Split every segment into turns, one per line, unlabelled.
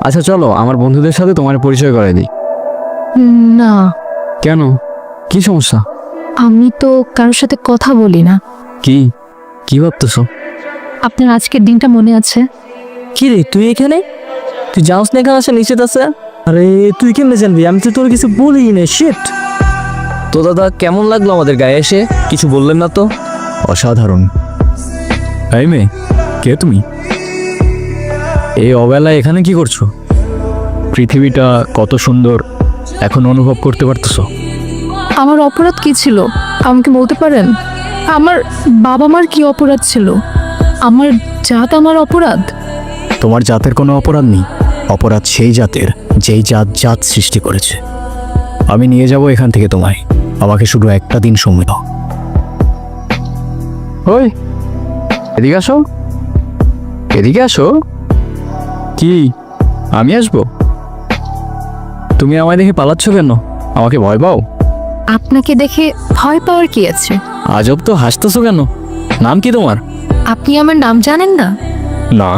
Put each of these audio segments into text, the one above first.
আচ্ছা চলো আমার বন্ধুদের সাথে তোমার পরিচয় করাই দিই।
না,
কেন, কি সমস্যা?
আমি তো কারোর সাথে কথা বলি না।
কি কি ভাবতেছো?
আপনার আজকের দিনটা মনে আছে?
কি রে তুই এখানে? তুই যাওস না এখানে আসা নিষেধ আছে? আরে তুই কেমনে জানবি? আমি তো তোর কিছু বলি না। শিট। তো দাদা কেমন লাগলো আমাদের গায়ে এসে? কিছু বললেন না তো?
অসাধারণ। এই মেয়ে, কে তুমি? এই অবেলায় এখানে কি করছো? পৃথিবীটা কত সুন্দর এখন অনুভব করতে পারতেছো?
আমার অপরাধ কি ছিল আমাকে বলতে পারেন? আমার বাবা মার কি অপরাধ ছিল? আমার জাত আমার অপরাধ?
তোমার জাতের কোনো অপরাধ নেই, অপরাধ সেই জাতের যেই জাত জাত সৃষ্টি করেছে। আমি নিয়ে যাব এখান থেকে তোমায়, আমাকে শুধু একটা দিন সময় দাও। ওই এদিকে আসো, এদিকে আসো। কি আমি আসবো? তুমি আমায় দেখে পালাচ্ছ কেন? আমাকে ভয় পাও?
আপনাকে দেখে ভয় পাওয়ার কি আছে?
আজব তো, হাসতেছো কেন? নাম কি তোমার?
আপনি আমার নাম জানেন না?
না।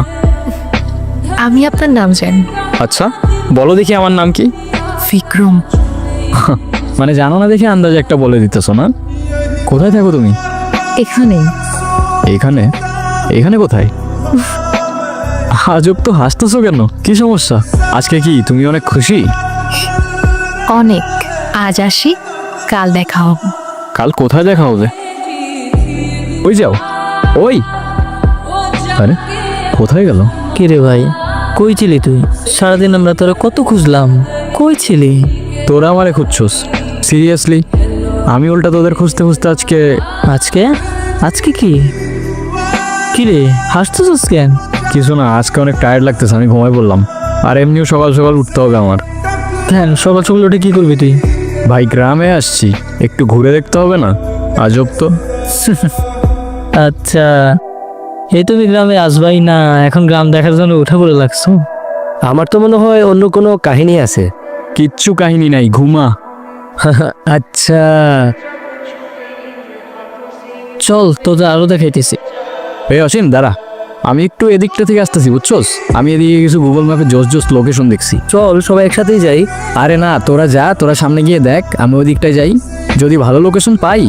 আমি আপনার নাম জানি।
আচ্ছা বলো দেখি আমার নাম কি?
বিক্রম।
মানে জানো না দেখে আন্দাজে একটা বলে দিতেছো না? কোথায় থাকো তুমি?
এখানে।
এখানে? এখানে কোথায়? আজব তো, হাসতেছো কেন? কি সমস্যা? আজকে কি তুমি অনেক খুশি?
অনেক। আজ আসি, কাল দেখা হবে।
কাল কোথায় দেখা হবে? ওই যাও, ওই। আরে কোথায় গেল?
কি রে ভাই, কই ছিলি তুই? সারাদিন আমরা তোরা কত খুঁজলাম, কই ছিলি?
তোরা আমারে খুঁজছোস? সিরিয়াসলি? আমি উল্টা তোদের খুঁজতে খুঁজতে আজকে।
আজকে? আজকে কি? কি রে হাসতেছিস কেন?
কিছু না, আজকে অনেক টায়ার্ড লাগতেছে, আমি ঘুমাই পড়লাম। আর এমনিও সকাল সকাল উঠতে হবে আমার।
কেন সকাল সকাল উঠে কি করবি তুই?
ভাই গ্রামে আসছি, একটু ঘুরে দেখতে হবে না? আজব তো।
আচ্ছা, এই তুমি গ্রামে আসবাই না, এখন গ্রাম দেখার জন্য উঠে পড়ে লাগছো?
আমার তো মনে হয় অন্য কোনো কাহিনী আছে।
কিচ্ছু কাহিনী নাই, ঘুমা।
আচ্ছা চল তোদের আরো দেখাইতেছি।
এই অসীম দাঁড়া, আমি একটু এদিকটা থেকে আসতেছি, বুঝছোস? আমি এদিকে কিছু গুগল ম্যাপে জোস জোস লোকেশন দেখছি।
চল সবাই একসাথেই যাই।
আরে না, তোরা যা, তোরা সামনে গিয়ে দেখ, আমি ওই দিকটায় যাই। যদি ভালো লোকেশন পাই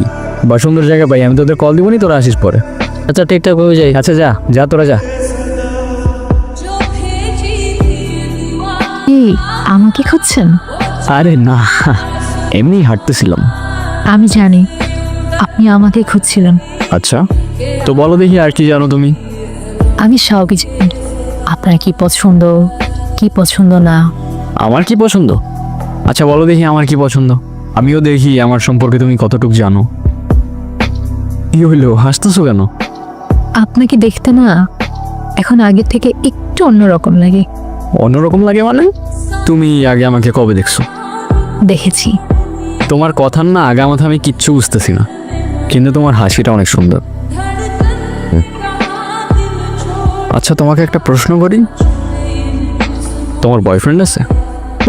বা সুন্দর জায়গা পাই, আমি তোদের কল দিবনি, তোরা আসিস পরে।
আচ্ছা ঠিকঠাক ভাবে যাই।
আচ্ছা যা যা, তোরা যা।
এই, আমাকে খুঁজছেন?
আরে না, এমনি হাঁটতেছিলাম।
আমি জানি আপনি আমাকে খুঁজছিলেন।
আচ্ছা তো বলো দেখি আর কি জানো তুমি?
আমি সবই জানি। আপনার কি পছন্দ, কি পছন্দ না।
আমার কি পছন্দ? আচ্ছা বলো দেখি আমার কি পছন্দ, আমিও দেখি আমার সম্পর্কে তুমি কতটুকু জানো। কি হইলো, হাসতেছো কেন?
আপনাকে দেখতে না এখন আগের থেকে একটু অন্যরকম লাগে।
অন্যরকম লাগে মানে? তুমি আগে আমাকে কবে দেখছো?
দেখেছি।
তোমার কথার না আগামাথা আমি কিচ্ছু বুঝতেছি না, কিন্তু তোমার হাসিটা অনেক সুন্দর। আচ্ছা তোমাকে একটা প্রশ্ন করি, তোমার বয়ফ্রেন্ড আছে?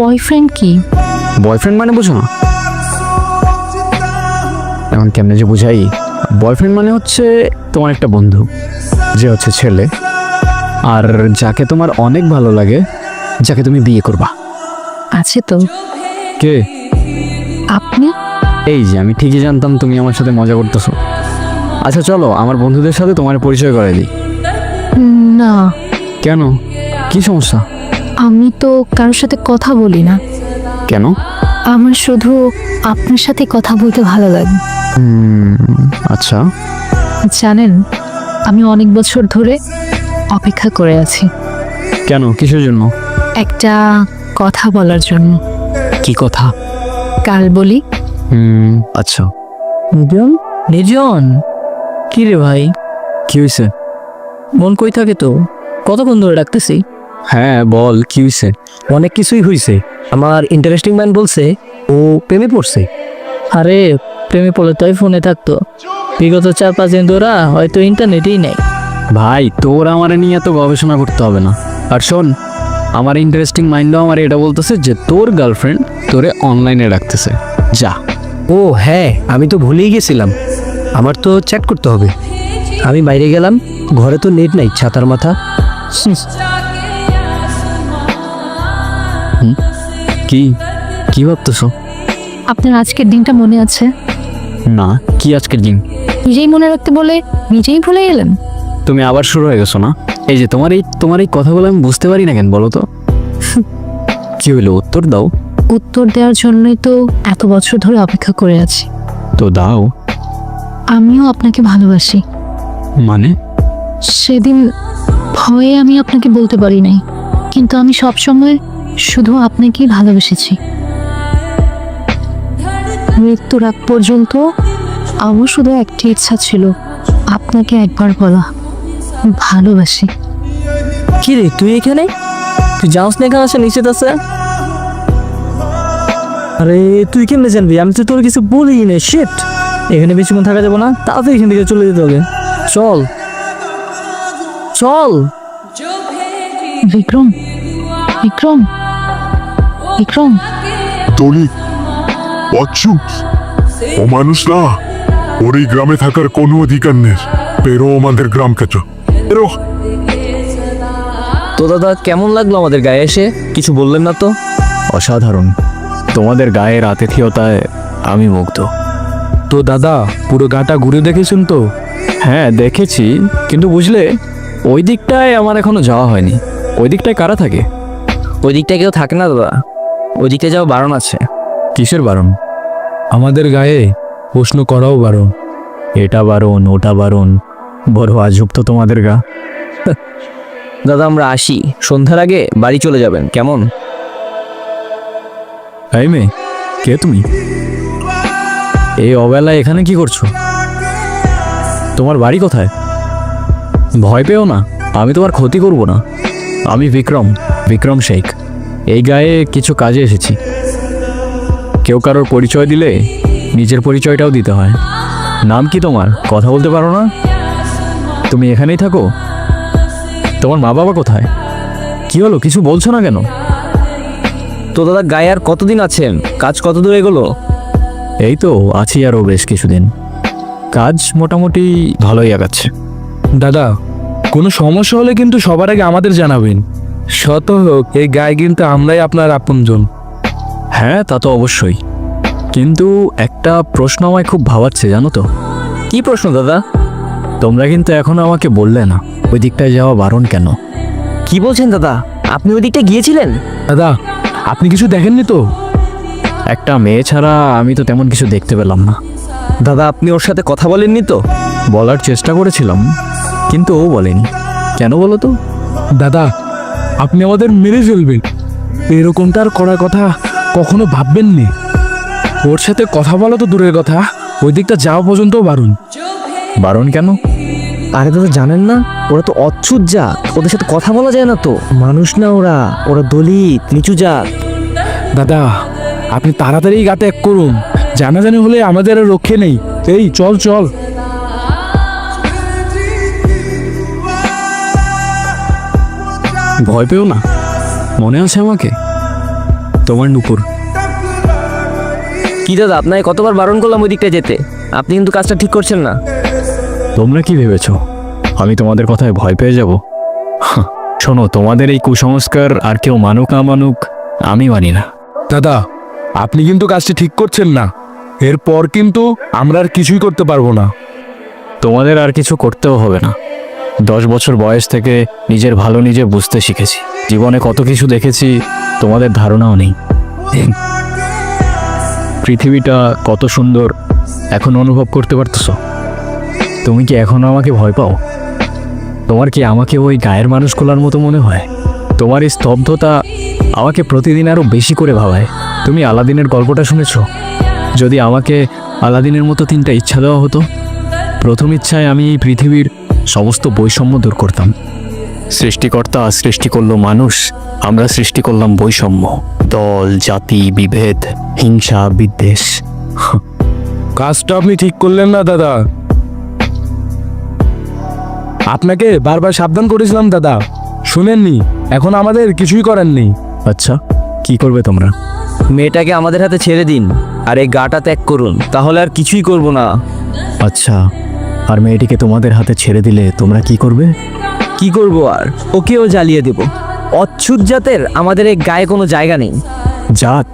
বয়ফ্রেন্ড কি?
বয়ফ্রেন্ড মানে বুঝো না? এখন কেমনে যে বুঝাই, বয়ফ্রেন্ড মানে হচ্ছে তোমার একটা বন্ধু, যে হচ্ছে ছেলে, আর যাকে তোমার অনেক ভালো লাগে, যাকে তুমি বিয়ে করবা।
আছে তো।
কে?
আপনি?
এই যে আমি ঠিকই জানতাম তুমি আমার সাথে মজা করতেছো। আচ্ছা চলো আমার বন্ধুদের সাথে তোমার পরিচয় করাই দিই।
না।
কেন, কি সমস্যা?
আমি তো কারোর সাথে কথা বলি না।
কেন?
আমার শুধু আপনার সাথে কথা বলতে ভালো লাগে।
আচ্ছা।
জানেন, আমি অনেক বছর ধরে অপেক্ষা করে আছি।
কেন, কিসের জন্য?
একটা কথা বলার জন্য।
কি কথা?
কাল বলি।
আচ্ছা।
নির্জন? নির্জন? কি রে ভাই,
কি হয়েছে?
মন কই থাকে তো? কতক্ষণ ধরে ডাকতেছি।
হ্যাঁ বল, কি হয়েছে?
অনেক কিছুই হয়েছে। আমার ইন্টারেস্টিং ম্যান বলছে ও প্রেমে পড়ছে।
আরে প্রেমে পড়লে তাই ফোনে থাকতো, বিগত 4-5 দিন ধরা হয়তো ইন্টারনেটেই নেই।
ভাই তোর আমার নিয়ে এত গবেষণা করতে হবে না। আর শোন, আমার ইন্টারেস্টিং মাইন্ডও আমার এটা বলতেছে যে তোর গার্লফ্রেন্ড তোরে অনলাইনে রাখতেছে। যা।
ও হ্যাঁ, আমি তো ভুলেই গেছিলাম, আমার তো চ্যাট করতে হবে। আমি বাইরে গেলাম, ঘরে তো নেট নাই, ছাতার মাথা।
কি কি ভাবতেছো?
আপনার আজকের দিনটা মনে আছে?
না, কি আজকের দিন?
নিজেই মনে রাখতে বলে নিজেই ভুলে গেলেন।
তুমি আবার শুরু হয়ে গেছো না? এই যে তোমার এই কথাগুলো আমি বুঝতে পারি না কেন বলো তো? কি হলো, উত্তর দাও।
উত্তর দেওয়ার জন্যই তো এত বছর ধরে অপেক্ষা করে আছি।
তো দাও।
আমিও আপনাকে ভালোবাসি।
মানে?
সেদিন ভয়ে আমি আপনাকে বলতে পারি নাই, কিন্তু আমি সবসময় শুধু আপনাকেই ভালোবেসেছি। মৃত্যুর আগ পর্যন্ত আমার শুধু একটি ইচ্ছা ছিল, আপনাকে একবার বলা ভালোবাসি।
কি রে তুই এখানে? তুই জানোস না এখানে আসা নিষেধ আছে? আরে তুই কেমনে জানবি? আমি তো তোর কিছু বলিই না। শিট, এখানে বেশিক্ষণ থাকা যাবো না, তাড়াতাড়ি এখান থেকে চলে যেতে হবে। চল চল।
বিক্রম, বিক্রম, বিক্রম,
তলি বাচ্চু, ও মানুষ না, ওর এই গ্রামে থাকার কোনো অধিকার নেই। পেরো আমাদের গ্রাম কেটো, পেরো।
তো দাদা কেমন লাগলো আমাদের গায়ে এসে? কিছু বললেন না তো?
অসাধারণ, তোমাদের গায়ের আতিথেয়তায় আমি মুগ্ধ।
তো দাদা পুরো গাটা ঘুরে দেখেছেন তো?
হ্যাঁ দেখেছি, কিন্তু বুঝলে ওই দিকটায় আমার এখনো যাওয়া হয়নি। ওই দিকটায় কারা থাকে?
ওই দিকটায় কেউ থাকে না দাদা, ওই দিকটায় যাওয়া বারণ আছে।
কিসের বারণ?
আমাদের গায়ে প্রশ্ন করাও বারণ।
এটা বারণ, ওটা বারণ, বড় আজব তো তোমাদের গা।
দাদা আমরা আসি, সন্ধ্যার আগে বাড়ি চলে যাবেন কেমন?
এই মেয়ে, কে তুমি? এই অবেলায় এখানে কি করছো? তোমার বাড়ি কোথায়? ভয় পেও না, আমি তোমার ক্ষতি করব না। আমি বিক্রম শেখ। এই গায়ে কিছু কাজে এসেছি। কেউ কারোর পরিচয় দিলে নিজের পরিচয়টাও দিতে হয়। নাম কি তোমার? কথা বলতে পারো না? তুমি এখানেই থাকো? তোমার মা বাবা কোথায়? কি হলো, কিছু বলছো না কেন?
তো দাদা গায়ে আর কতদিন আছেন? কাজ কত দূর এগোলো?
এই তো আছি আরও বেশ কিছুদিন। কাজ মোটামুটি ভালোই আগাচ্ছে।
দাদা কোনো সমস্যা হলে কিন্তু সবার আগে আমাদের জানাবেন। শত হোক এই গায়ে কিন্তু আমরাই আপনার আপনজন।
হ্যাঁ তা তো অবশ্যই, কিন্তু একটা প্রশ্ন আমায় খুব ভাবাচ্ছে জানো তো।
কি প্রশ্ন দাদা?
তোমরা কিন্তু এখনো আমাকে বললে না ওই দিকটায় যাওয়া বারণ কেন?
কি বলছেন দাদা? আপনি ওই দিকটা গিয়েছিলেন?
দাদা আপনি কিছু দেখেননি তো?
একটা মেয়ে ছাড়া আমি তো তেমন কিছু দেখতে পেলাম না।
দাদা আপনি ওর সাথে কথা বলেননি তো?
বলার চেষ্টা করেছিলাম, কিন্তু ও বলেনি। কেন বলো তো?
দাদা আপনি আমাদের মেরে ফেলবেন, এরকমটা আর করার কথা কখনো ভাববেননি। ওর সাথে কথা বলা তো দূরের কথা, ওই দিকটা যাওয়া পর্যন্তও বারণ।
বারণ কেন?
আরে দাদা জানেন না, ওরা তো অচ্ছুত জাত, ওদের সাথে কথা বলা যায় না তো। মানুষ না ওরা, ওরা দলিত নিচু জাত।
দাদা আপনি তাড়াতাড়ি গা ত্যাগ করুন, জানাজানি হলে আমাদের আর রক্ষে নেই। এই চল চল।
ভয় পেও না, মনে আছে আমাকে? তোমার নুপুর।
কি দাদা আপনাকে কতবার বারণ করলাম ওই দিকটা যেতে, আপনি কিন্তু কাজটা ঠিক করছেন না।
তোমরা কি ভেবেছো আমি তোমাদের কথায় ভয় পেয়ে যাব? শোনো, তোমাদের এই কুসংস্কার আর কেউ মানুক না মানুক আমি মানি না।
দাদা আপনি কিন্তু কাজটি ঠিক করছেন না, এরপর কিন্তু আমরা আর কিছুই করতে পারবো না।
তোমাদের আর কিছু করতেও হবে না। 10 বছর বয়স থেকে নিজের ভালো নিজে বুঝতে শিখেছি। জীবনে কত কিছু দেখেছি তোমাদের ধারণাও নেই। পৃথিবীটা কত সুন্দর এখন অনুভব করতে পারতেছো? তুমি কি এখনো আমাকে ভয় পাও? তোমার কি আমাকে ওই গায়ের মানুষগুলোর মতো মনে হয়? তোমার এই স্তব্ধতা আমাকে প্রতিদিন আরো বেশি করে ভাবায়। তুমি আলাদিনের গল্পটা শুনেছো? যদি আমাকে আলাদিনের মতো 3টা ইচ্ছা দেওয়া হতো, প্রথম ইচ্ছায় আমি এই পৃথিবীর সমস্ত বৈষম্য দূর করতাম। সৃষ্টিকর্তা সৃষ্টি করলো মানুষ, আমরা সৃষ্টি করলাম বৈষম্য, দল জাতি বিভেদ হিংসা বিদ্বেষ।
কাজটা আপনি ঠিক করলেন না দাদা, আপনাকে বারবার সাবধান করেছিলাম দাদা, শুনেননি। এখন আমাদের কিছুই করার নেই।
আচ্ছা কি করবে তোমরা?
মেয়েটাকে আমাদের হাতে ছেড়ে দিন আর এই গাটা ত্যাগ করুন, তাহলে আর কিছুই করব না।
আচ্ছা, আর মেয়েটিকে তোমাদের হাতে ছেড়ে দিলে তোমরা কি করবে?
কি করব আর? ওকেও জ্বালিয়ে দেব। অচ্ছুত জাতের আমাদের এই গায়ে কোনো জায়গা নেই।
জাত?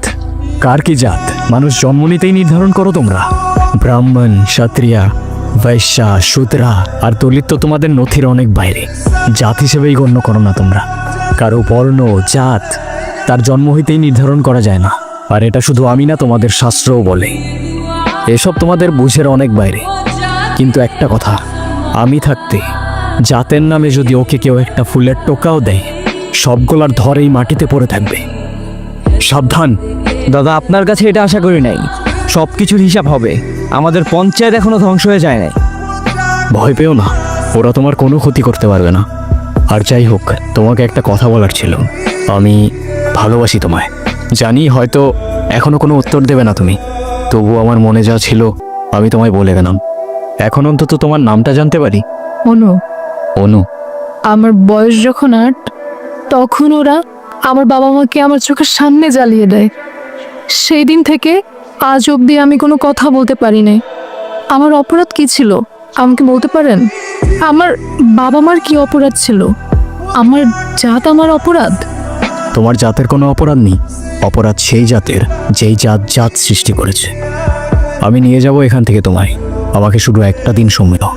কার কি জাত? মানুষ জন্ম নিতেই নির্ধারণ করো তোমরা। ব্রাহ্মণ, ক্ষত্রিয়া, বৈশ্যা, শূদ্রা আর দলিত তো তোমাদের নথির অনেক বাইরে। জাত হিসেবেই গণ্য করো না তোমরা। কারো বর্ণ, জাত তার জন্ম হইতেই নির্ধারণ করা যায় না। আর এটা শুধু আমি না, তোমাদের শাস্ত্রও বলে। এসব তোমাদের বুঝের অনেক বাইরে। কিন্তু একটা কথা, আমি থাকতে জাতের নামে যদি ওকে কেউ একটা ফুলের টোকাও দেয়, সবগুলার ধরেই মাটিতে পড়ে থাকবে। সাবধান।
দাদা, আপনার কাছে এটা আশা করি নাই। সব কিছুর হিসাব হবে। আমাদের পঞ্চায়েত এখনো ধ্বংস হয়ে যায় নাই।
ভয় পেও না, ওরা তোমার কোনো ক্ষতি করতে পারবে না। আর যাই হোক, তোমাকে একটা কথা বলার ছিল। আমি ভালোবাসি তোমায়। জানি হয়তো এখনো কোনো উত্তর দেবে না তুমি, তবু আমার মনে যা ছিল আমি তোমায় বলে গেলাম। এখন অন্তত তোমার নামটা জানতে পারি?
অনু।
অনু?
আমার বয়স যখন 8, তখন ওরা আমার বাবা মাকে আমার চোখের সামনে জ্বালিয়ে দেয়। সেই দিন থেকে আজ অবধি আমি কোনো কথা বলতে পারি নাই। আমার অপরাধ কি ছিল আমাকে বলতে পারেন? আমার বাবা মার কি অপরাধ ছিল? আমার জাত আমার অপরাধ?
তোমার জাতের কোনো অপরাধ নেই। অপরাধ সেই জাতের যেই জাত সৃষ্টি করেছে। আমি নিয়ে যাব এখান থেকে তোমায়। আমাকে শুধু একটা দিন সময় দাও।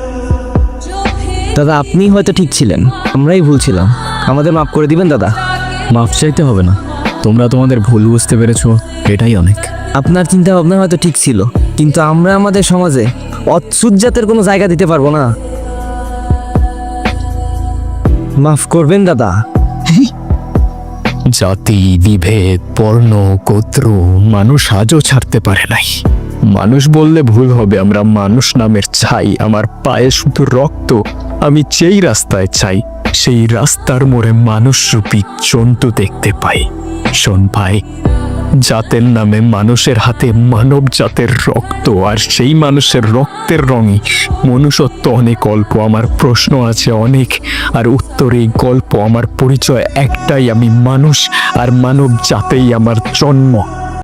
দাদা, আপনি হয়তো ঠিক ছিলেন, আমরাই ভুল ছিলাম। আমাদের মাফ করে দিবেন দাদা।
মাফ চাইতে হবে না, তোমরা তোমাদের ভুল বুঝতে পেরেছো, এটাই অনেক।
আপনার চিন্তা ভাবনা হয়তো ঠিক ছিল, কিন্তু আমরা আমাদের সমাজে অচ্ছুত জাতের কোনো জায়গা দিতে পারবো না। মাফ করবেন দাদা।
জাতি, বিভেদ, বর্ণ, গোত্র মানুষ আজও ছাড়তে পারে নাই। মানুষ বললে ভুল হবে, আমরা মানুষ নামের চাই। আমার পায়ে শুধু রক্ত। আমি যেই রাস্তায় চাই সেই রাস্তার মোড়ে মানুষরূপী জন্তু দেখতে পাই। শোন ভাই, জাতের নামে মানুষের হাতে মানব জাতের রক্ত, আর সেই মানুষের রক্তের রঙে মনুষ্যত্ব অনেক অল্প। আমার প্রশ্ন আছে অনেক, আর উত্তরে এই গল্প। আমার পরিচয় একটাই, আমি মানুষ, আর মানব জাতেই আমার জন্ম।